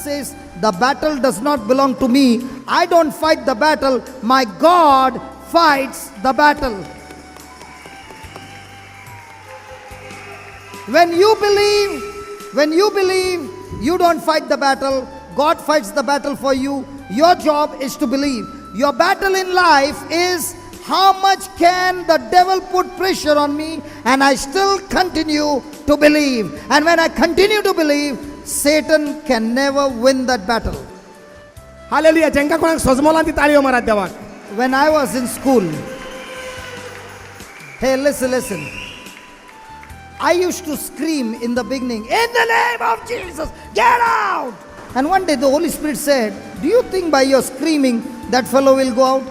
Says, the battle does not belong to me. I don't fight the battle. My God fights the battle. When you believe, you don't fight the battle. God fights the battle for you. Your job is to believe. Your battle in life is how much can the devil put pressure on me and I still continue to believe. And when I continue to believe, Satan can never win that battle. Hallelujah. जेंका कोणाक सजमोलां ती ताळयो मारात देवाक. When I was in school, hey, listen. I used to scream in the beginning, in the name of Jesus, get out! And one day the Holy Spirit said, do you think by your screaming that fellow will go out?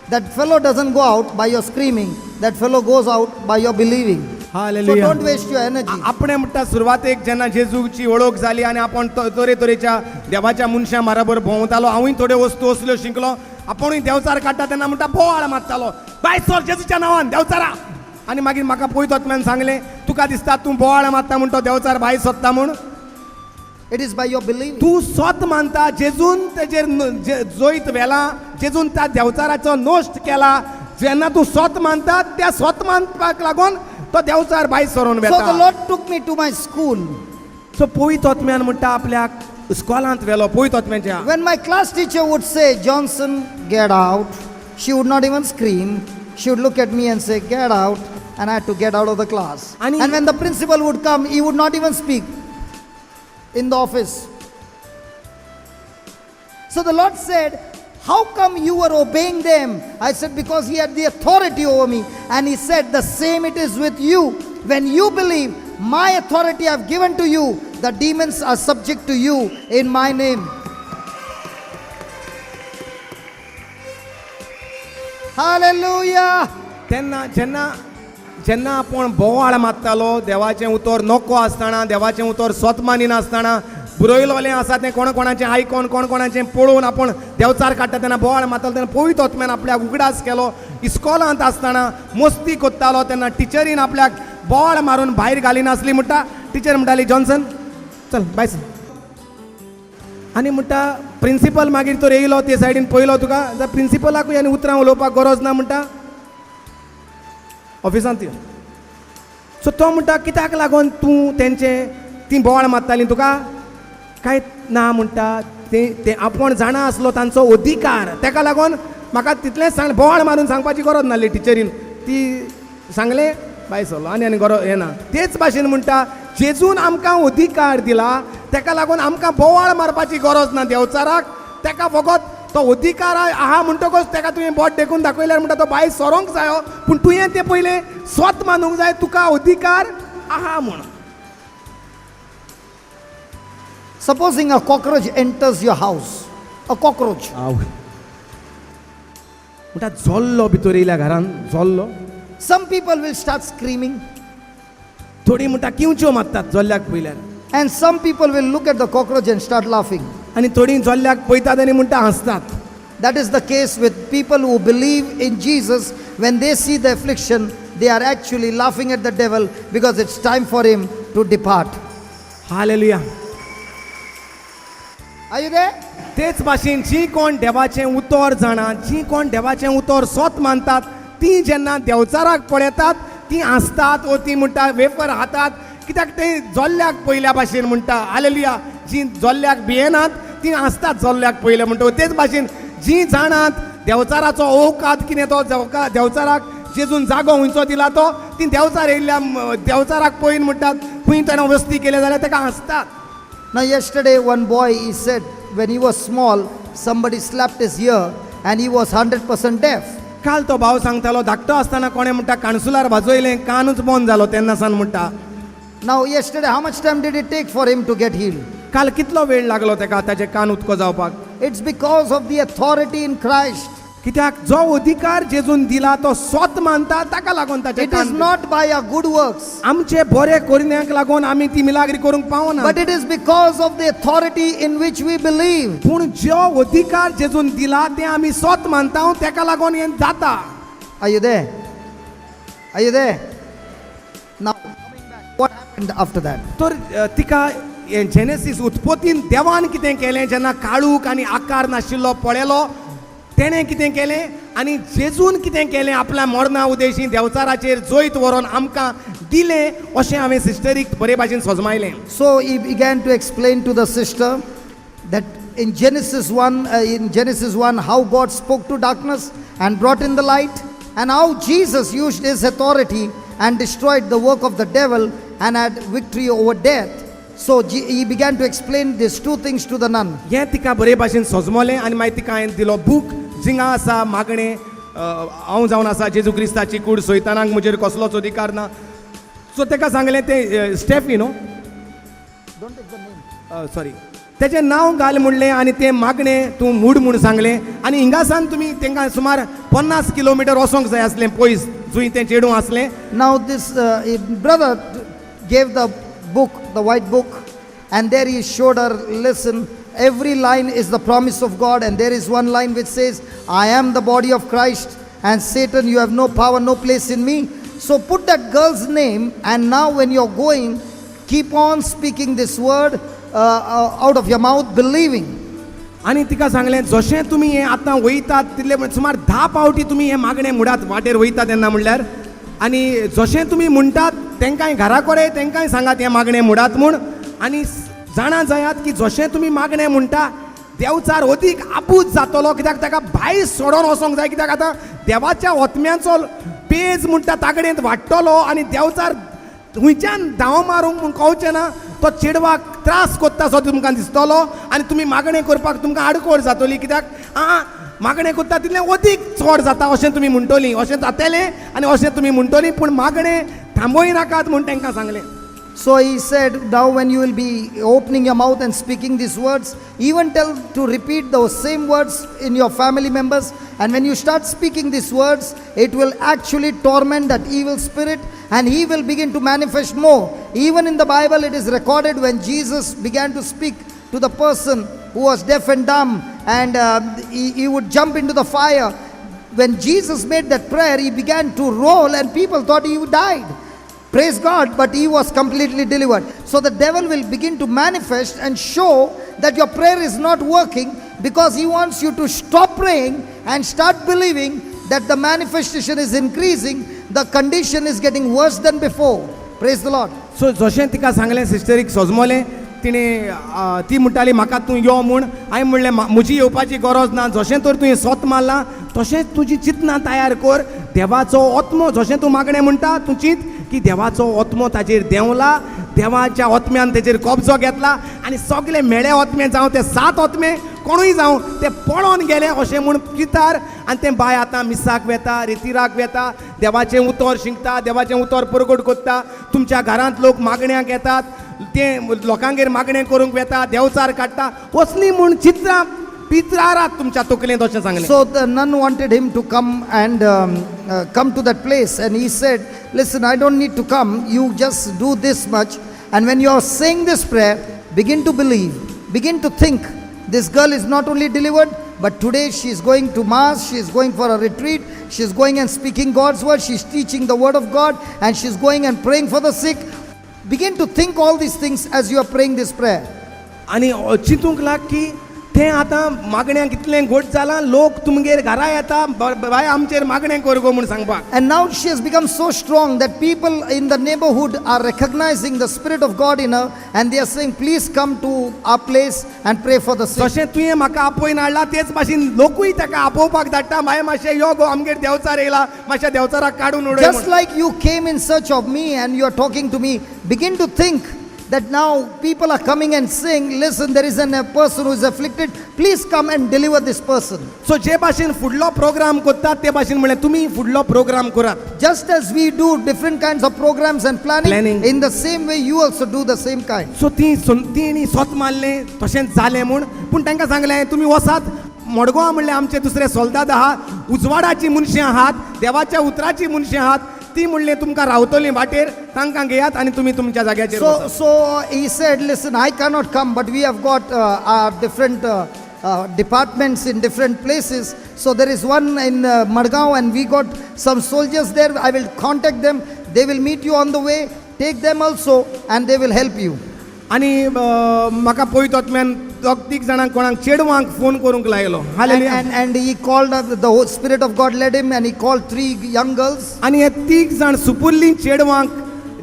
That fellow doesn't go out by your screaming. That fellow goes out by your believing. So hallelujah. don't waste your energy. आपण म्हणटा सुरवातेक जेन्ना जेजूची ओळख जाली आनी आपण तरेतरेच्या देवाच्या मनशां बरोबर भोंवतालो, हांवूय थोड्यो वस्तू असल्यो शिकलो. आपुणूय देवचार काडटा तेन्ना म्हणटा बोवाळ मारतालो, भायर सर जेजूच्या नांवान देवचारा. आनी मागीर म्हाका पयत वचम्यान सांगलें, तुका दिसता तूं बोवाळ मारता म्हण तो देवचार भायर सरता म्हूण. It is by your believing. तूं स्वत मानता जेजून तेजेर जोईत व्हेला, जेजून त्या देवचाराचो नोश्ट केला. जेन्ना तूं स्वत मानता त्या स्वत मानपाक लागून तो देवचार भायर सरोन So the वेता. Lord took me to my school. सो पयत वचम्यान म्हणटा आपल्याक इस्कॉलांत व्हेलो पयत वचम्याच्या. When my class teacher would say, Johnson, get out, she would not even scream. She would look at me and say, get out. And I had to get out of the class. And when the principal would come, he would not even speak in the office. So the Lord said, how come you were obeying them? I said, because he had the authority over me. And he said, the same it is with you. When you believe, my authority I have given to you, the demons are subject to you in my name. Hallelujah. तेन्ना जेन्ना आपण बोवाळ मारतालो, देवाचें उतर नको आसतना, देवाचें उतर स्वतमानी नासतना, बुरयलोलें आसा तें कोणाचें आयकोन कोणाचें पळोवन आपण देवचार काडटा तेन्ना बोवाळ मारतालो तेन्ना पयत वचम्यान आपल्याक उगडास केलो. इस्कॉलांत आसतना मस्ती कोत्तालो तेन्ना टिचरीन आपल्याक बोवाळ मारून भायर घाली नासली. म्हणटा टिचर म्हणटाली, जॉन्सन चल भायर सर. आनी म्हणटा प्रिंसिपल मागीर तर येयलो ते सायडीन पयलो तुका जाल्यार प्रिंसिपलाकूय आनी उतरां उलोवपाक गरज ना म्हणटा ऑफिसांत यो. सो तो म्हणटा कित्याक लागून तूं ती बोवाळ मारताली तुका काय ना म्हणटा ते आपण जाणा आसलो तांचो अधिकार, तेका लागून म्हाका तितलेंच सांग, बोवाळ मारून सांगपाची गरज नासली टिचरीन. ती सांगलें भायर सरलो आनी गरज हें ना. तेच भाशेन म्हणटा जेजून आमकां अधिकार दिला, तेका लागून आमकां बोवाळ मारपाची गरज ना देवचाराक. तेका फकत तो अधिकार आहा म्हणटकच तेका तुवें बोट देखून दाखयल्यार म्हणटा तो भायर सरोंक जायो. पूण तुवें तें पयलें स्वत मानूंक जाय तुका अधिकार आहा म्हूण. Supposing a cockroach enters your house, a cockroach. म्हणटा जोल्लो भितर येयल्या घरान जोल्लो. Some people will start screaming. थोडी म्हणटा किंवच्यो मारतात जोल्ल्याक पयल्यार. And some people will look at the cockroach and start laughing. आनी थोडी जोल्ल्याक पळयतात आनी म्हणटा हसतात. That is the case with people who believe in Jesus. when they see the affliction, they are actually laughing at the devil because it's time for him to depart. Hallelujah. Are you there? तेच भाशेन जी कोण देवाचें उतर जाणा, जी कोण देवाचें उतर स्वत मानतात, ती जेन्ना देवचाराक पळयतात, ती हांसतात ओ ती म्हणटा वेफर हातात, कित्याक ते जोल्ल्याक पयल्या भाशेन म्हणटा. हालेलुया. जी जोल्ल्याक भियेनात ती हांसतात जोल्ल्याक पयले म्हणटा. तेच भाशेन जी जाणात देवचाराचो ओकात कितें तो देवचाराक जेजून जागो हुंयचो दिला तो, ती देवचार येयल्ल्या देवचाराक पळयन म्हणटात खूंय ताणें वस्ती केले जाल्यार ताका हांसतात. Now yesterday one boy, he said when he was small, somebody slapped his ear and he was 100% deaf. काल तो भाव सांगतालो धाकटो आसतना कोणें म्हणटा काणसुलार वाजयलें कानूच बंद जालो तेन्ना सावन म्हणटा. Now yesterday, how much time did it take for him to get healed? काल कितलो वेळ लागलो ताका ताचे कान उतको जावपाक. It's because of the authority in Christ. कित्याक जो अधिकार जेजून दिला तो स्वत मानता ताका लागून ताचे It is can't. not by our good works, आमचे बरे कोरिन्याक लागून आमी ती मिलाग्री करूंक पावना, but it is because of the authority in which we believe. पूण जो अधिकार जेजून दिला ते आमी स्वत मानता ताका लागून हें जाता. Are you there? Are you there? Now, coming back, what happened after that? तर तिका जेनेसीस उत्पत्तीन देवान कितें केलें जेन्ना काळूक आनी आकार नाशिल्लो पळयलो तेणें कितें केलें आनी जेजून कितें केलें आपल्या मरणा उदेशी देवचाराचेर जैत व्हरोन आमकां दिलें अशें हांवें सिस्टरीक बरे भाशेन सजमायलें. So he began to explain to the sister that in Genesis 1, how God spoke to darkness and brought in the light, and how Jesus used his authority and destroyed the work of the devil and had victory over death. So he began to explain these two things to the nun. हें तिका बरे भाशेन सजमलें आनी मागीर तिका हांवें दिलो book जिंगा आसा मागणें हांव जावन आसा जेजू क्रिस्ताची कूड सैतानाक म्हजेर कसलोच अधिकार ना. सो ताका सांगलें ते स्टेफी न्हू Don't take the name. Sorry तेजें नांव घाल म्हणलें आनी तें मागणें तूं मूड म्हूण सांगलें आनी हिंगासान तुमी तांकां सुमार 50 किलोमिटर वचोंक जाय आसलें पयस जूंय तें चेडूं आसलें. Now this brother gave the book, the white book, and there he showed her, listen, every line is the promise of God, and there is one line which says, I am the body of Christ, and Satan, you have no power, no place in me. So put that girl's name, and now when you're going, keep on speaking this word out of your mouth, believing. आनी तिका सांगलें जशें तुमी हें आतां वयतात तितले सुमार 10 पावटी तुमी हें मागणें म्हणटात वाटेर वयता तेन्ना म्हणल्यार आनी जशें तुमी म्हणटात तांकांय घरा कडेन तांकांय सांगात हें मागणें म्हणटात म्हूण आनी जाणा जायात की जशें तुमी मागणें म्हणटा देवचार अदीक आपूच जातलो कित्याक ताका भायर सोडून वचोंक जाय कित्याक आतां देवाच्या ओतम्याचो पेज म्हणटा ताकडेंत वाडटलो आनी देवचार हुंयच्यान धांव मारूंक म्हूण कळचें ना तो चेडवाक त्रास कोत्ता सो तुमकां दिसतलो आनी तुमी मागणें करपाक तुमकां आडकोड जातली कित्याक मागणें करता तितलें अदीक चड जाता अशें तुमी म्हणटलीं अशें जातलें आनी अशें तुमी म्हणटलीं पूण मागणें थांबय नाकात म्हूण तांकां सांगलें. So he said, now when you will be opening your mouth and speaking these words, even tell to repeat those same words in your family members. And when you start speaking these words, it will actually torment that evil spirit and he will begin to manifest more. Even in the Bible, it is recorded when Jesus began to speak to the person who was deaf and dumb and he would jump into the fire. When Jesus made that prayer, he began to roll and people thought he died. Praise God, but he was completely delivered. So the devil will begin to manifest and show that your prayer is not working because he wants you to stop praying and start believing that the manifestation is increasing, the condition is getting worse than before. Praise the Lord. सो जशें तिका सांगलें सिस्टरीक सजमलें तिणें ती म्हणटाली म्हाका तूं यो म्हूण हांवें म्हणलें म्हजी येवपाची गरज ना जशें तर तुवें स्वत मारलां तशेंच तुजी चिंतना तयार कर देवाचो ओत्मो जशें तूं मागणें म्हणटा तूं चिंत की देवाचो ओत्मो ताचेर देंवला देवाच्या ओत्म्यान ताचेर कब्जो घेतला आनी सगळे मेळे ओत्मे जावं ते 7 ओत्मे कोणूय जावं ते पळोवन गेले अशें म्हूण चिंतार आनी तें बाय आतां मिसाक वेता रितीराक वेता देवाचें उतर शिंकता देवाचें उतर परगट कोत्ता तुमच्या घरांत लोक मागण्यांक येतात ते लोकांगेर मागणें करूंक वेता देवचार काडटा असली म्हूण चित्रां पित्रारात तुमच्या तकलेंत अशें सांगलें. So the nun wanted him to come and come to that place, and he said, listen, I don't need to come, you just do this much, and when you are saying this prayer, begin to believe, begin to think, this girl is not only delivered, but today she is going to mass, she is going for a retreat, she is going and speaking God's word, she is teaching the word of God, and she is going and praying for the sick. Begin to think all these things as you are praying this prayer. आणि चिंतूंक लाग की ते आतां मागण्यांक इतलें घोट जालां, लोक तुमगेर घरा येता, बाय आमचेर मागणें कर गो म्हूण सांगपाक. And now she has become so strong that people in the neighborhood are recognizing the Spirit of God in her, and they are saying, please come to our place and pray for the sick. जशें तुवें म्हाका आपयन हाडला तेच भाशेन लोकूय ताका आपोवपाक धाडटा, my मातशें यो गो आमगेर देंवचार येयला, मातशें देंवचाराक काडून उडय Just म्हूण. like you came in search of me and you are talking to me, begin to think that now people are coming and saying, listen, there is a person who is afflicted, please come and deliver this person. सो जे भाशेन फुडलो programme करतात ते भाशेन म्हळ्यार तुमी फुडलो program करात. Just as we do different kinds of programs and planning, in the same way you also do the same kind. सो ती स्वत मारलें तशेंच जालें म्हूण, पूण तांकां सांगलें तुमी वसात, मडगांव म्हणलें आमचे दुसरे सोल्दाद आहात, उजवाडाची मनशां आहात, देवाच्या उतराची मनशां आहात, ती म्हणलें तुमकां रावतलीं वाटेर, तांकां घेयात आनी तुमी तुमच्या जाग्याचेर वचात. So he said, listen, I cannot come, but we have got our different departments in different places. So there is one in Madgaon, and we got some soldiers there. I will contact them. They will meet you on the way. Take them also, and they will help you. आनी म्हाका पळयतोतम्यान तीग जाणांक कोणाक चेडवांक phone करूंक लायलो. Hallelujah. And he called the Holy Spirit of God led him, and he called 3 young girls. आनी हे तीग जाण सुपुल्लीं चेडवांक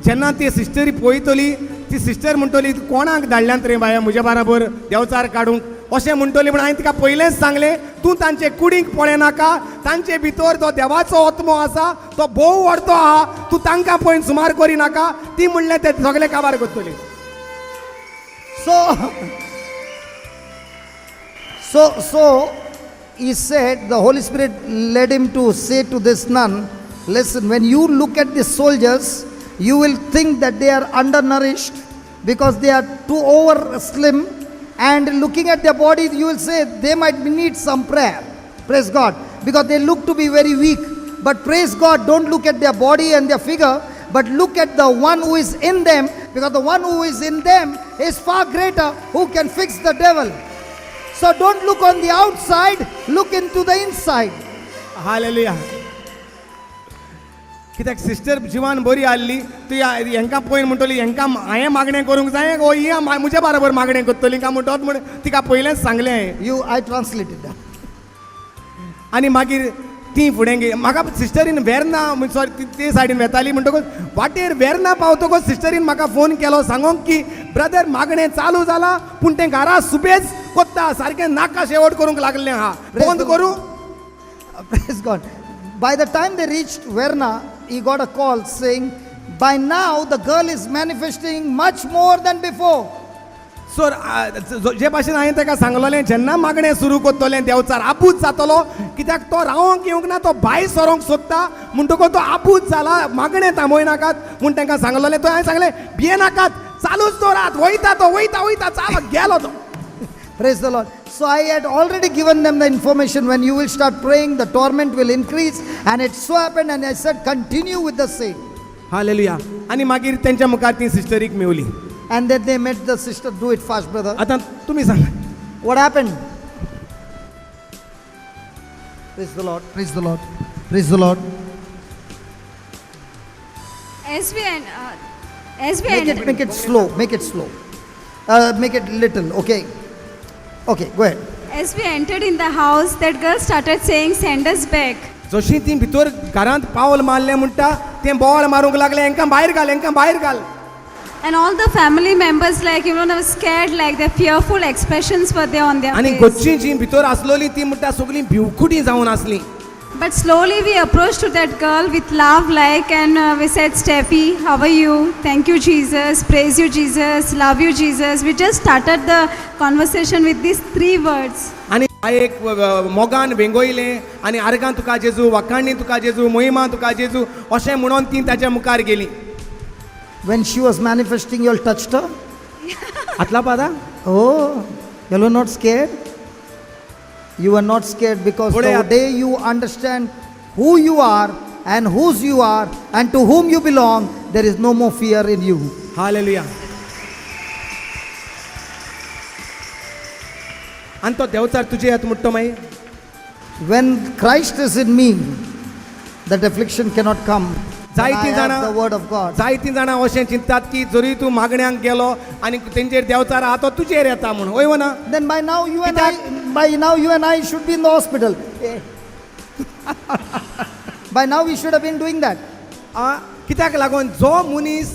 जेन्ना ती सिस्टरी पळयतली, ती सिस्टर म्हणटली कोणाक धाडल्यात रे बाया म्हज्या बराबर देंवचार काडूंक, अशें म्हणटली. म्हण हांवें तिका पयलेंच सांगलें, तूं तांचे कुडींक पळय नाका, तांचे भितर जो देवाचो आत्मो आसा तो भोव व्हडतो आहा, तूं तांकां पळोवन सुमार करी नाका. ती म्हणलें ते सगळे काबार करतली. So he said, the Holy Spirit led him to say to this nun, listen, when you look at the soldiers, you will think that they are undernourished because they are too over slim, and looking at their body, you will say they might need some prayer. Praise God. Because they look to be very weak. But praise God, don't look at their body and their figure, but look at the one who is in them, because the one who is in them is far greater, who can fix the devil. So don't look on the outside, look into the inside. Hallelujah. कित्याक sister जिवान बरी आसली, ती हांकां पळयन म्हणटली हांकां हांवें मागणें करूंक जाय गो, ही म्हज्या बरोबर मागणें करतली काय म्हणटत म्हण तिका पयलेंच सांगलें हांवें. I translated that. आनी मागीर ती फुडें गे म्हाका सिस्टरीन वेर्ना सॉरी ते सायडीन वेताली म्हणटकूच वाटेर वेर्ना पावतकूच सिस्टरीन म्हाका फोन केलो सांगोंक की ब्रदर मागणें चालू जालां, पूण तें घरा सुबेज कोत्ता, सारकें नाका शेवट करूंक लागलें आहा, बंद करूं. Praise God. By the time they reached Verna, he got a call saying, by now the girl is manifesting much more than before. सो जे भाशेन हांवें ताका सांगलोलें, जेन्ना मागणें सुरू करतलें देंवचार आपूच जातलो, कित्याक तो रावोंक येवंक ना, तो भायर सरोंक सोदता, म्हणटकूच तो आपूच जाला, मागणें थांबयनाकात म्हूण तांकां सांगलोलें. तो हांवें सांगलें भियेनाकात, चालूच दवरात, वयता तो वयता चाल गेलो तो. Praise the Lord. So I had already given them the information, when you will start praying, the torment will increase, and it so happened, and I said, continue with the same. Hallelujah. आनी मागीर तेंच्या मुखार ती सिस्टरीक मेवली. And then they met the sister. Do it fast, brother. आतां तुमी सांगा What happened? Praise the Lord. Praise the Lord. Praise the Lord. As we Make it slow. Make it slow. Make it little. Okay. Okay, go ahead. As we entered in the house, that girl started saying, "Send us back." जशी ती भितर घरांत पावल मारलें म्हणटा तें बोवाळ मारूंक लागलें, हांकां भायर घाल, हांकां भायर घाल. And all the family members, like, they were scared, like the fearful expressions were there on their आनी face. घरचीं जीं भितर आसलोलीं ती म्हणटा सगळीं भिवकुडी जावन आसलीं. But slowly we approached to that girl with love, like, and we said, "Steffi, how are you? Thank you, Jesus. Praise you, Jesus. Love you, Jesus." We just started the conversation with these 3 words. आनी एक मोगान वेंगोयलें आनी आर्गां तुका जेजू, वाखाणणी तुका जेजू, मोहिमा तुका जेजू अशें म्हणून ती ताच्या मुखार गेली. When she was manifesting, you all touched her? आतला पादा Oh, you were not scared? You were not scared because the day you understand who you are and whose you are and to whom you belong, there is no more fear in you. Hallelujah. आनी तो देंवचार तुजे येता म्हणटा मागीर When Christ is in me, that affliction cannot come. When I जायतीं have the word of जाणां God. जायतीं जाणां अशें चिंतात की जरी तूं मागण्यांक गेलो आनी तेंचेर देंवचार आहा तो तुजेर येता म्हूण वय व ना Then by now you and Kitak- by now you and I should be in the hospital. By now we should have been doing that. कित्याक लागून जो मनीस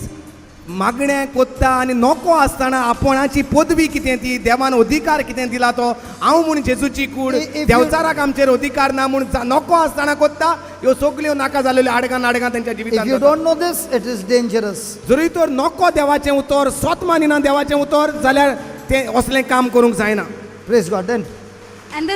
मागण्यांक कोत्ता आनी नोको आसतना आपणाची पदवी कितें ती देवान अधिकार कितें दिला तो हांव म्हूण जेजूची कूड If you- देंवचाराक आमचेर अधिकार ना म्हूण नोको आसतना कोत्ता ह्यो सगल्यो नाका जाल्ल्यो आडगां नाडगां तेंच्या If you जिवितांत don't know this, it is dangerous. जरी तर नोको देवाचें उतर स्वत मानिना देवाचें उतर जाल्यार तें असलें काम करूंक जायना Praise God. Then And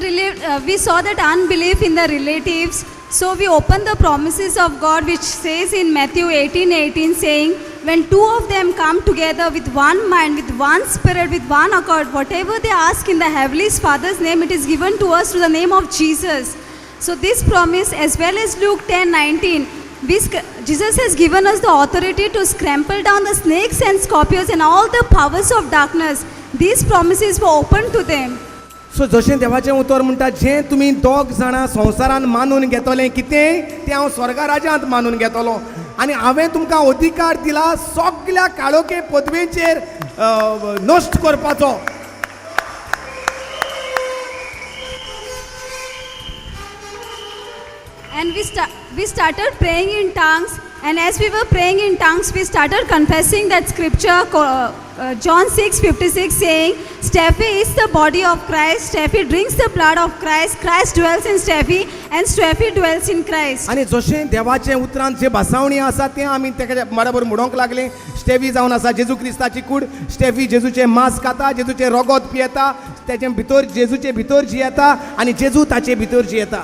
we saw that unbelief in the relatives. So we opened the promises of God, which says in Matthew 18:18, saying, when two of them come together with one mind, with one spirit, with one accord, whatever they ask in the Heavenly Father's name, it is given to us through the name of Jesus. So this promise, as well as Luke 10:19, Jesus has given us the authority to trample down the snakes and scorpions and all the powers of darkness. These promises were open to them. सो जशें देवाचें उतर म्हणटा जें तुमी दोग जाणां संवसारान मानून घेतलें कितेंय तें हांव स्वर्गा राज्यांत मानून घेतलो आनी हांवें तुमकां अधिकार दिला सगळ्या काळोखे पदवेचेर नश्ट करपाचो And we started praying in tongues, and as we were praying in tongues, we started confessing that scripture, John 6:56, saying, Stephy is the body of Christ, Stephy drinks the blood of Christ, Christ dwells in Stephy, and Stephy dwells in Christ. आनी जशें देवाचें उतरांत जे भासावणी आसा तें आमी तेका बरोबर म्हणोंक लागले Steffi जावन आसा जेजू क्रिस्ताची कूड स्टेफी जेजूचें मांस खाता जेजूचें रगत पियेता तेचे भितर जेजूचे भितर जियेता आनी जेजू ताचे भितर जियेता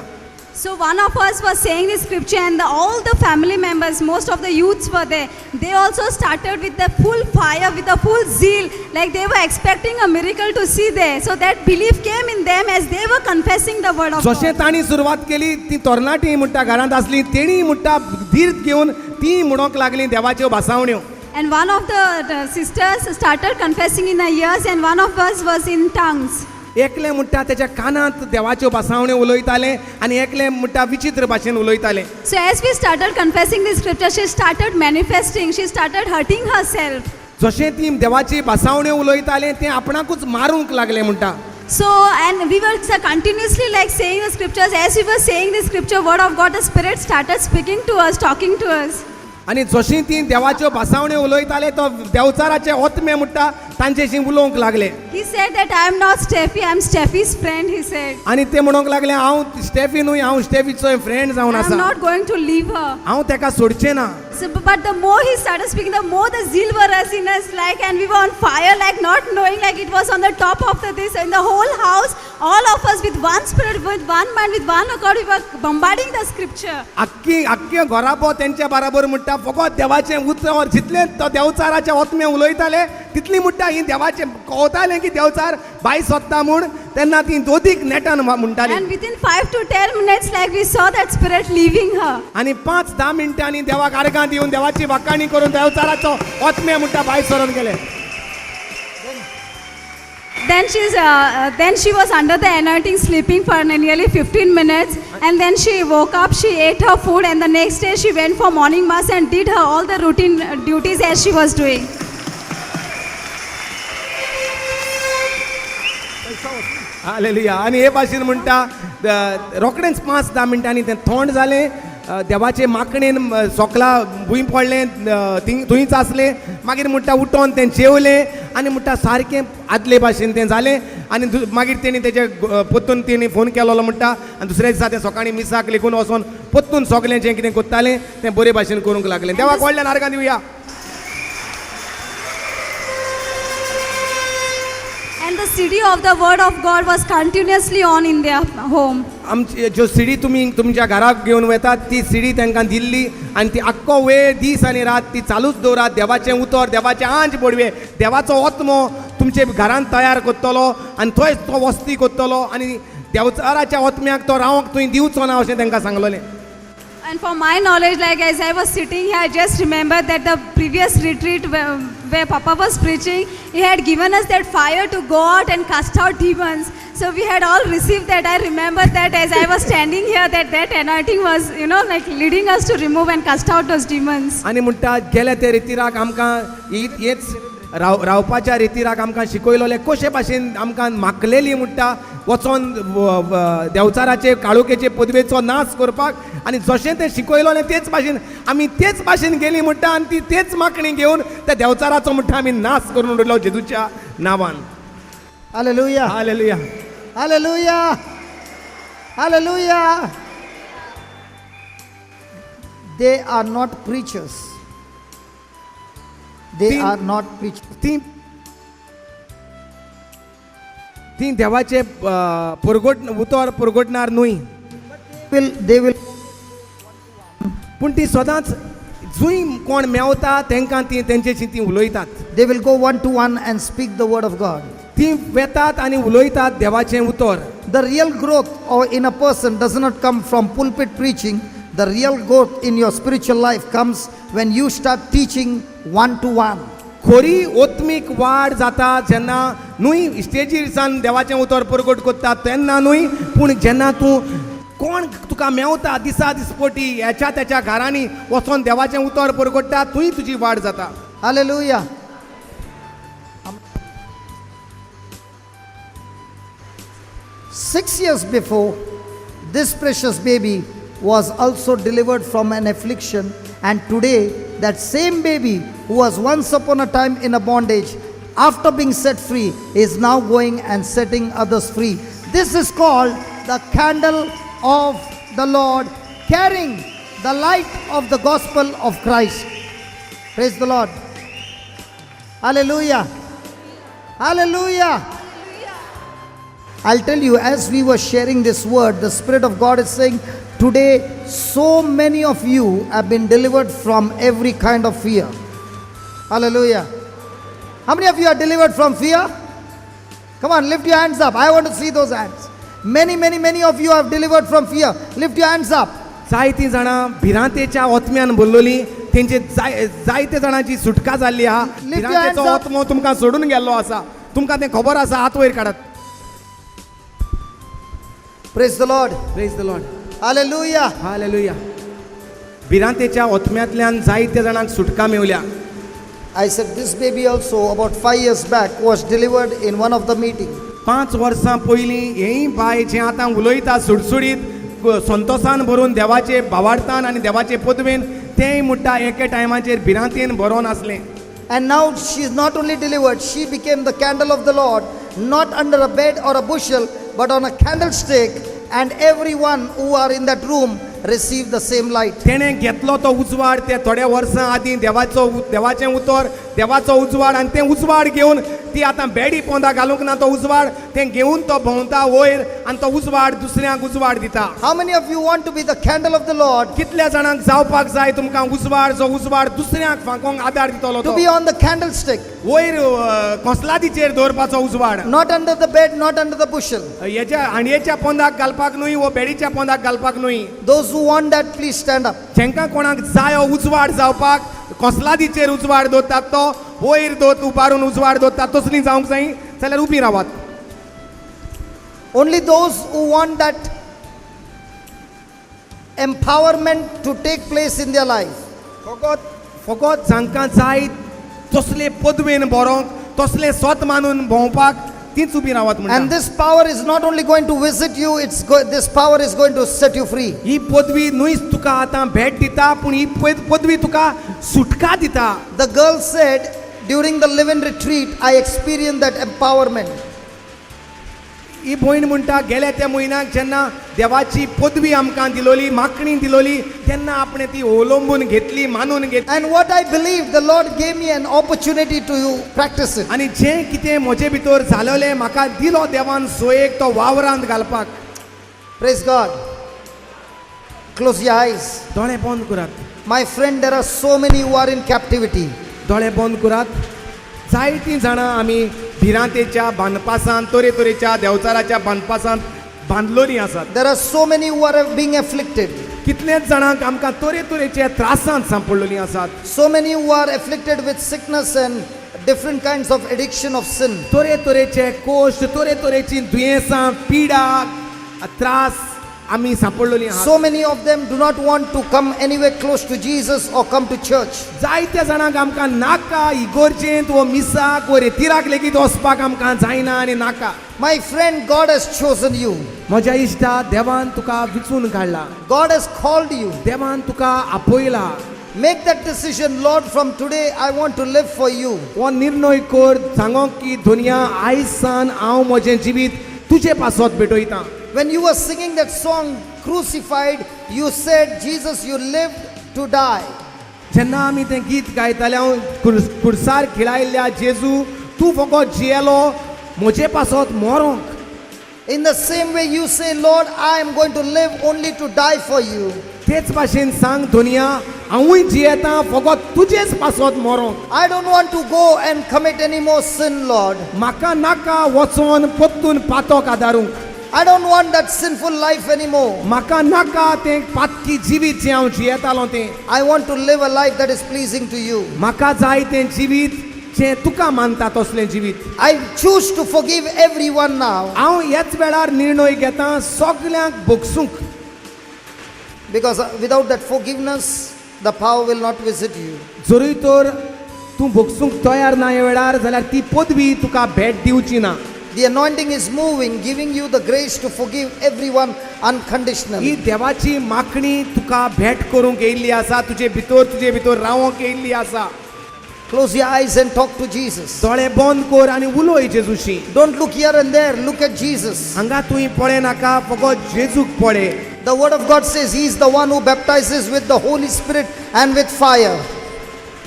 So one of us was saying this scripture, and all the family members, most of the youths were there. They also started with the full fire, with the full zeal, like they were expecting a miracle to see there. So that belief came in them as they were confessing the word of जशें God. तांणी सुरवात केली ती तरणाटी म्हणटा घरांत आसली तेणी म्हणटा धीर घेवन ती म्हणोंक लागली देवाच्यो भासावण्यो And one of the sisters started confessing in her ears, and one of us was in tongues. एकले म्हणटा तेच्या कानांत देवाच्यो भासावण्यो उलयताले आनी एकले म्हणटा विचित्र भाशेन उलयताले So as we started confessing this scripture, she started manifesting, she started hurting herself. जशें ती देवाची भासावण्यो उलयताले तें आपणाकूच मारूंक लागले म्हणटा So, and we were continuously like saying the scriptures. As we were saying the scripture, word of God, the Spirit started speaking to us, talking to us. आनी जशीं ती देवाच्यो भासावण्यो उलयताले तो देवचाराचे ओतमे म्हणटा तांचेशी उलोवंक लागले He said that I am not Steffi, I am Steffi's friend, he said. आनी ते म्हणोंक लागले हांव स्टेफी न्हय हांव स्टेफीचो फ्रेंड जावन I am आसा not going to leave her. हांव तेका सोडचें ना So, but the more he started speaking, the more the zeal were in us, like, and we were on fire, like not knowing, like it was on the top of this, in the whole house, all of us with one spirit, with one mind, with one accord, we were bombarding the scripture. आख्खे घरापो तेंच्या बराबर म्हणटा फकत देवाचें उतर जितले तो देवचाराचे ओतमे उलयताले तितली म्हणटा ही देवाचें कळटालें की देवचार भायर सोदता म्हूण तेन्ना ती दोदीक नेटान म्हणटाली And within 5 to 10 minutes, like we saw that spirit leaving her. आनी 5-10 मिनटांनी देवाक आर्गां दिवन देवाची वाखाणी करून देवचाराचो ओतमे म्हणटा भायर सरोन गेले Then she was under the anointing, sleeping for nearly 15 minutes, and then she woke up, she ate her food, and the next day she went for morning mass and did her all the routine duties as she was doing. Hallelujah आनी हे भाशेन म्हणटा रोखडेंच 5-10 मिनटांनी तें थोंड जालें देवाचे माकणेन सोकला भुंय पडलें थंयच आसलें मागीर म्हणटा उठोन तें जेवलें आनी म्हणटा सारकें आदले भाशेन तें जालें आनी मागीर तेणी तेजे पोत्तून तेणी फोन केलोलो म्हणटा आनी दुसऱ्या दिसा तें सकाळीं मिसाक लेखून वचोन पोत्तून सगलें जें कितें कोत्तालें तें बरे भाशेन करूंक लागलें देवाक व्हडलें नारगां Divya And the CD of the word of God was continuously on in their home. आमची ज्यो सिडी तुमी तुमच्या घराक घेवन वतात ती सिडी तांकां दिल्ली आनी ती आख्खो वेळ दीस आनी रात ती चालूच दवरात देवाचें उतर देवाचें आंच बोडवे देवाचो ओतमो तुमचे घरांत तयार करतलो आनी थंय तो वस्ती करतलो आनी देवचाराच्या ओतम्याक तो रावंक थंय दिवचो ना अशें तांकां सांगलोलें And for my knowledge, like as I was sitting here, I just remembered that the previous retreat where Papa was preaching, he had given us that fire to go out and cast out demons. So we had all received that. I remember that as I was standing here, that anointing was, like leading us to remove and cast out those demons. आनी म्हणटा गेल्या ते रितीराक आमकां हेच रावपाच्या रितीराक आमकां शिकयलोले कशे भाशेन आमकां मागलेली म्हणटा वचोन देवचाराचे काळुकेचे पदवेचो नाश करपाक आनी जशें तें शिकयलोलें तेच भाशेन आमी तेच भाशेन गेली म्हणटा आनी ती तेच मागणी घेवन त्या देवचाराचो म्हणटा आमी नाश करून उडयलो जेजूच्या नांवान. Hallelujah. Hallelujah. Hallelujah. Hallelujah. They are not preachers. They are not preachers. ती देवाचे उतर पुरगोटणार न्हय They will पूण ती सदांच जुंय कोण मेवता तांकां ती तेंचेशी ती उलयतात. They will go one to one and speak the word of God. ती वेतात आनी उलयतात देवाचें उतर. The real growth in a person does not come from pulpit preaching. The real growth in your spiritual life comes when you start teaching one to one. खरी ओत्मीक वाड जाता जेन्ना न्हय स्टेजीर सावन देवाचें उतर परगट करता तेन्ना न्हय पूण जेन्ना तूं कोण तुका मेवता दिसा दिसपोटी ह्याच्या त्याच्या घरांनी वचोन देवाचें उतर परगट्टा थंय तुजी वाड जाता. Hallelujah. 6 years before, this precious baby was also delivered from an affliction, and today that same baby who was once upon a time in a bondage, after being set free, is now going and setting others free. This is called the candle of the Lord, carrying the light of the gospel of Christ. Praise the Lord. Hallelujah. Hallelujah. I'll tell you, as we were sharing this word, the Spirit of God is saying, today so many of you have been delivered from every kind of fear. Hallelujah. How many of you are delivered from fear? Come on, lift your hands up. I want to see those hands. Many of you have delivered from fear. Lift your hands up. जायतीं जाणां भिरांतेच्या ओतम्यान भरलोली तेंचे जायते जाणांची सुटका जाल्ली आहा. भिरांतेचो ओतमो तुमकां सोडून गेल्लो आसा. तुमकां तें खबर आसा. हात वयर काडात. Praise the Lord. Praise the Lord. Hallelujah. Hallelujah. भिरांतेच्या ओतम्यांतल्यान जायते जाणांक सुटका मेवल्या. I said this baby also about 5 years back was delivered in one of the meetings. 5 वर्सां पयलीं हेय बाय जें आतां उलयता सुडसुडीत संतोषान भरून देवाचे भावार्थान आनी देवाचे पदवेन तेंय म्हणटा एके टायमाचेर भिरांतेन बरोवन आसलें. And now she is not only delivered, she became the candle of the Lord, not under a bed or a bushel, but on a candlestick, and everyone who are in that room received the same light. तेणें घेतलो तो उजवाड ते थोड्या वर्सां आदीं देवाचें उतर देवाचो उजवाड आनी तें उजवाड घेवन ती आतां बेडी पोंदा घालूंक ना तो उजवाड तें घेवन तो भोंवता वयर आनी तो उजवाड दुसऱ्यांक उजवाड दिता. How many of you want to be the candle of the Lord? कितल्या जाणांक जावपाक जाय तुमकां उजवाड जो उजवाड दुसऱ्यांक फांकोंक आदार दितलो To तो be on the candlestick, वयर कोंसलादीचेर दवरपाचो उजवाड. not under the bed, not under the bushel. हेच्या हांडयेच्या पोंदाक घालपाक न्हय वो बेडीच्या पोंदाक घालपाक न्हय. Those who want that, please stand up. जेंकां कोणाक जाय उजवाड जावपाक कोंसलादीचेर उजवाड दवरतात तो वयर उबारून उजवाड दवरतात तसलीं जावंक जाय जाल्यार उबी रावात. Only those who want that empowerment to take place in their life. फकत जांकां जाय तसले पदवेन बरोवंक तसले स्वत मानून भोंवपाक तीच उबी रावत म्हणटा. And this power is not only going to visit you, this power is going to set you free. ही पदवी न्हयच तुका आतां भेट दिता पूण ही पदवी तुका सुटका दिता. The girl said, during the live-in retreat, I experienced that empowerment. ही भयण म्हणटा गेल्या त्या म्हयन्याक जेन्ना देवाची पदवी आमकां दिलोली मागणी दिलोली तेन्ना आपणे ती अवलंबून घेतली मानून घेतली. And what I believe, the Lord gave me an opportunity to practice it. आनी जें कितें म्हजे भितर जालोलें म्हाका दिलो देवान सोयेक तो वावरांत घालपाक. Praise God. Close your eyes. दोळे बंद करात. My friend, there are so many who are in captivity. दोळे बंद करात. जायतीं जाणां आमी भिरांतेच्या बांदपासान तरेतरेच्या देवचाराच्या बांदपासान बांदलोलीं आसात. There are so many who are being afflicted. कितलेच जाणांक आमकां तरेतरेचे त्रासांत सांपडलेलीं आसात. So many who are afflicted with sickness and different kinds of addiction of sin. तरेतरेचे कोश्ट, तरेतरेची दुयेंसां, पिडा, त्रास आमी सांपडलेलीं आहात. So many of them do not want to come anywhere close to Jesus or come to church. जायत्या जाणांक आमकां नाका इगोर्जेंत वो मिसाक वो रेतिराक लेगीत वचपाक आमकां जायना आनी नाका. My friend, God has chosen you. म्हज्या इश्टा, देवान तुका विचून काडला. God has called you. देवान तुका आपयला. Make that decision, Lord, from today I want to live for you. हो निर्णय कर, सांगो की दुनिया आयज सान हांव म्हजें जिवीत तुजे पासत भेटयतां. When you were singing that song, Crucified, you said, Jesus, you lived to die. जेन्ना आमी तें गीत गायताले हांव खुर्सार खिळायल्ल्या जेजू तूं फकत जियेलो म्हजे पासत मरोंक. In the same way, you say, Lord, I am going to live only to die for you. तेच भाशेन सांग दुनिया हांवूय जियेतां फकत तुजेच पासत मरोंक. I don't want to go and commit any more sin, Lord. म्हाका नाका वचोन पत्तून पातोक आदारूंक. I don't want that sinful life anymore. म्हाका नाका तें पातकी जिवीत जें हांव जियेतालों तें. I want to live a life that is pleasing to you. म्हाका जाय तें जिवीत जें तुका मानता तसलें जिवीत. I choose to forgive everyone now, हांव ह्याच वेळार निर्णय घेतां सगल्यांक भोगसूंक. because without that forgiveness, the power will not visit you. जरूय तर तूं भोगसूंक तयार ना ह्या वेळार जाल्यार ती पदवी तुका भेट दिवची ना. The anointing is moving, giving you the grace to forgive everyone he unconditionally. देवाची मागणी तुका भेट करूंक येयल्ली आसा. तुजे भितर रावोंक येयल्ली आसा. Close your eyes and talk to Jesus. दोळे बंद कर आनी उलोय जेजूशी. Don't look here and there, look at Jesus. हांगा तुवें पळय नाका, फकत जेजूक पळय. The word of God says he is the one who baptizes with the Holy Spirit and with fire.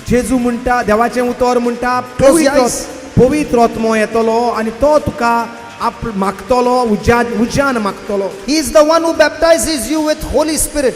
जेजू म्हणटा, देवाचें उतर म्हणटा, Close your eyes. पवित्र आत्मो येतलो आनी तो तुका मागतलो, उज्यान मागतलो. He is the one who baptizes you with Holy Spirit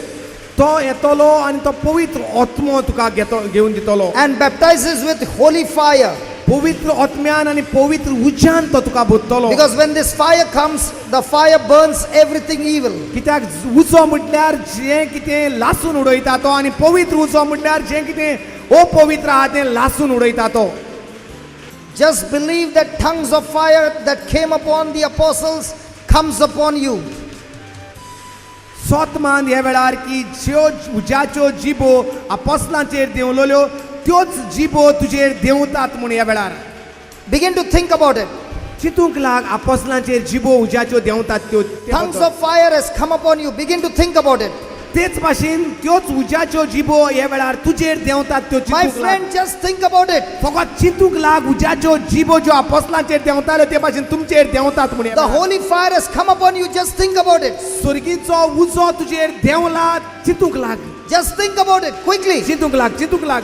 तो येतलो आनी तो पवित्र आत्मो तुका घेवन दितलो. and baptizes with holy fire. पवित्र आत्म्यान आनी पवित्र उज्यान तो तुका भरतलो. Because when this fire comes, the fire burns everything evil. कित्याक उजो म्हटल्यार जें कितें लासून उडयता तो आनी पवित्र उजो म्हटल्यार जें कितें अपवित्र आहा तें लासून उडयता तो. Just believe that tongues of fire that came upon the apostles comes upon you. सोत मान ह्या वेळार की ज्यो उज्याच्यो जिबो आपोस्लांचेर देंवलोल्यो त्योच जिबो तुजेर देंवतात म्हूण ह्या वेळार. Begin to think about it. चिंतूंक लाग आपोस्लांचेर जिबो उज्याच्यो देंवतात त्यो. Tongues of fire has come upon you. Begin to think about it. तेच भाशेन त्योच उज्याच्यो जिबो ह्या वेळार तुजेर देंवतात त्यो My चिंतूंक लाग. friend, just think about it. फकत चिंतूंक लाग उज्याच्यो जिबो ज्यो आपोस्लांचेर देंवताल्यो ते भाशेन तुमचेर देंवतात म्हूण. The holy fire has come upon you. Just think about it. स्वर्गीचो उजो तुजेर देंवला, चिंतूंक लाग. Just think about it quickly. चिंतूंक लाग.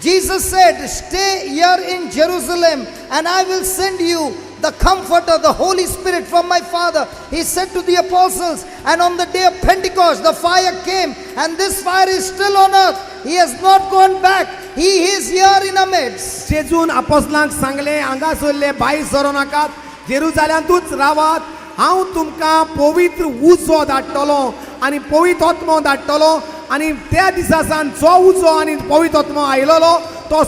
Jesus said, stay here in Jerusalem and I will send you the comforter, the Holy Spirit from my Father. He said to the apostles, and on the day of Pentecost, the fire came, and this fire is still on earth. He has not gone back. He is here in our midst. जेजून आपोस्लांक सांगले, हांगा सरले भायर सरो नाकात, जेरुजाल्यांतूच रावात. हांव तुमकां पवित्र उजो धाडटलो आनी पवित्र आत्मो धाडटलो आनी त्या दिसा सावन जो उजो आनी पवित्र आत्मो आयलोलो तो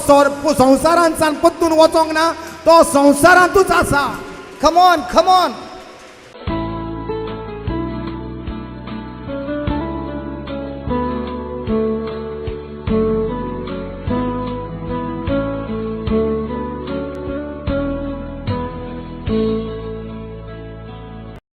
संवसारांत सावन पत्तून वचोंक ना, तो संवसारांतूच आसा. Come on, come on.